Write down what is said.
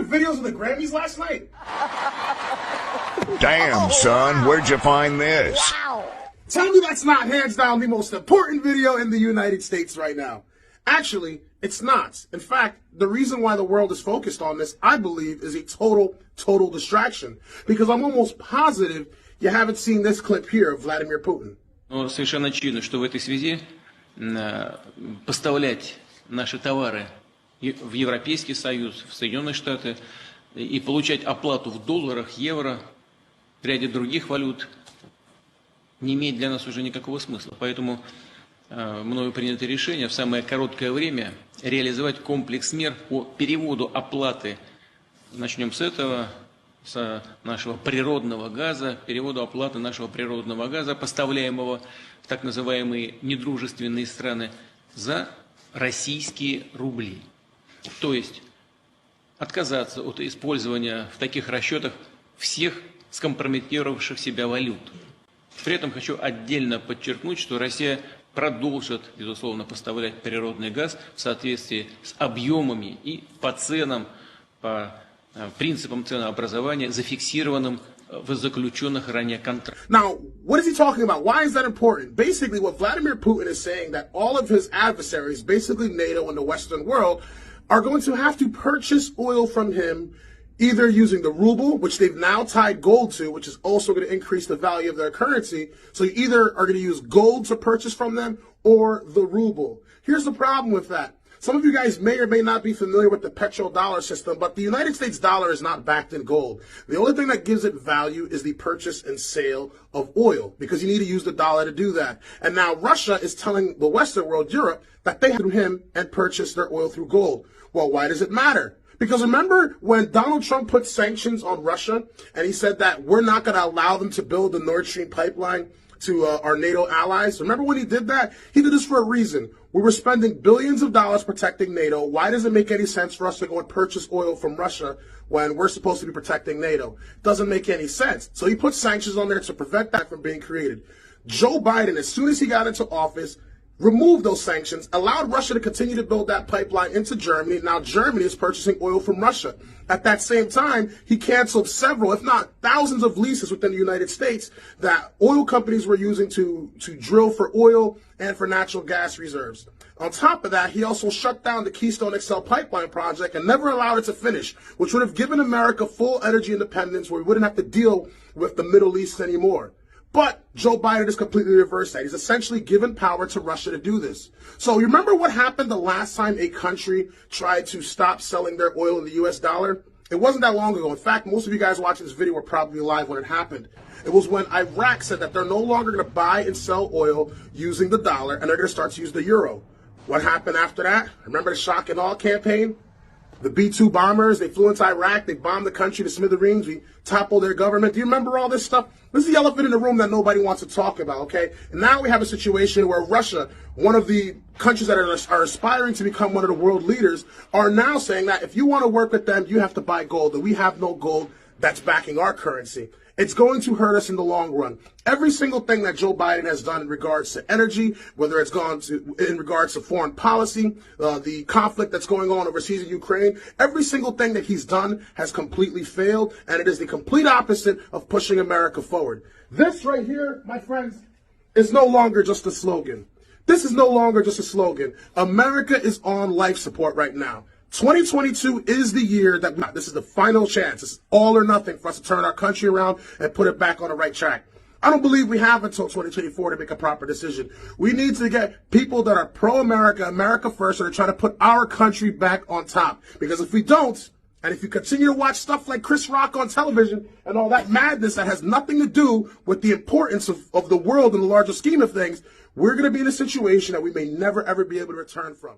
the videos of the Grammys last night? Damn, son, where'd you find this? Wow. Tell me that's not hands down the most important video in the United States right now. Actually, it's not. In fact, the reason why the world is focused on this, I believe, is a total distraction. Because I'm almost positive you haven't seen this clip here of Vladimir Putin. Но совершенно очевидно, что в этой связи поставлять наши товары в Европейский Союз, в Соединенные Штаты и получать оплату в долларах, евро, в ряде других валют не имеет для нас уже никакого смысла. Поэтому мною принято решение в самое короткое время реализовать комплекс мер по переводу оплаты. Начнем с этого, с нашего природного газа, переводу оплаты нашего природного газа, поставляемого в так называемые недружественные страны, за российские рубли. То есть отказаться от использования в таких расчетах всех скомпрометировавших себя валют. При этом хочу отдельно подчеркнуть, что Россия продолжит, безусловно, поставлять природный газ в соответствии с объемами и по ценам, по принципам ценообразования, зафиксированным в заключенных ранее контрактах. Now, what is he talking about? Why is that important? Basically, what Vladimir Putin is saying that all of his adversaries, basically NATO and the Western world, are going to have to purchase oil from him either using the ruble, which they've now tied gold to, which is also going to increase the value of their currency. So you either are going to use gold to purchase from them or the ruble. Here's the problem with that. Some of you guys may or may not be familiar with the petrodollar system, but the United States dollar is not backed in gold. The only thing that gives it value is the purchase and sale of oil, because you need to use the dollar to do that. And now Russia is telling the Western world, Europe, that they have to him and purchase their oil through gold. Well, why does it matter? Because remember when Donald Trump put sanctions on Russia and he said that we're not going to allow them to build the Nord Stream pipeline to our NATO allies? Remember when he did that? He did this for a reason. We were spending billions of dollars protecting NATO. Why does it make any sense for us to go and purchase oil from Russia when we're supposed to be protecting NATO? Doesn't make any sense. So he put sanctions on there to prevent that from being created. Joe Biden, as soon as he got into office, removed those sanctions, allowed Russia to continue to build that pipeline into Germany. Now Germany is purchasing oil from Russia. At that same time, he canceled several, if not thousands of leases within the United States that oil companies were using to drill for oil and for natural gas reserves. On top of that, he also shut down the Keystone XL pipeline project and never allowed it to finish, which would have given America full energy independence where we wouldn't have to deal with the Middle East anymore. But Joe Biden has completely reversed that. He's essentially given power to Russia to do this. So you remember what happened the last time a country tried to stop selling their oil in the US dollar? It wasn't that long ago. In fact, most of you guys watching this video were probably alive when it happened. It was when Iraq said that they're no longer going to buy and sell oil using the dollar and they're going to start to use the euro. What happened after that? Remember the shock and awe campaign? The B-2 bombers, they flew into Iraq, they bombed the country to smithereens, we toppled their government. Do you remember all this stuff? This is the elephant in the room that nobody wants to talk about, okay? And now we have a situation where Russia, one of the countries that are aspiring to become one of the world leaders, are now saying that if you want to work with them, you have to buy gold, and we have no gold that's backing our currency. It's going to hurt us in the long run. Every single thing that Joe Biden has done in regards to energy, whether it's gone to in regards to foreign policy, the conflict that's going on overseas in Ukraine, every single thing that he's done has completely failed, and it is the complete opposite of pushing America forward. This right here, my friends, is no longer just a slogan. This is no longer just a slogan. America is on life support right now. 2022 is the year that this is the final chance. This is all or nothing for us to turn our country around and put it back on the right track. I don't believe we have until 2024 to make a proper decision. We need to get people that are pro-America, America first, that are trying to put our country back on top. Because if we don't, and if you continue to watch stuff like Chris Rock on television and all that madness that has nothing to do with the importance of the world in the larger scheme of things, we're going to be in a situation that we may never, ever be able to return from.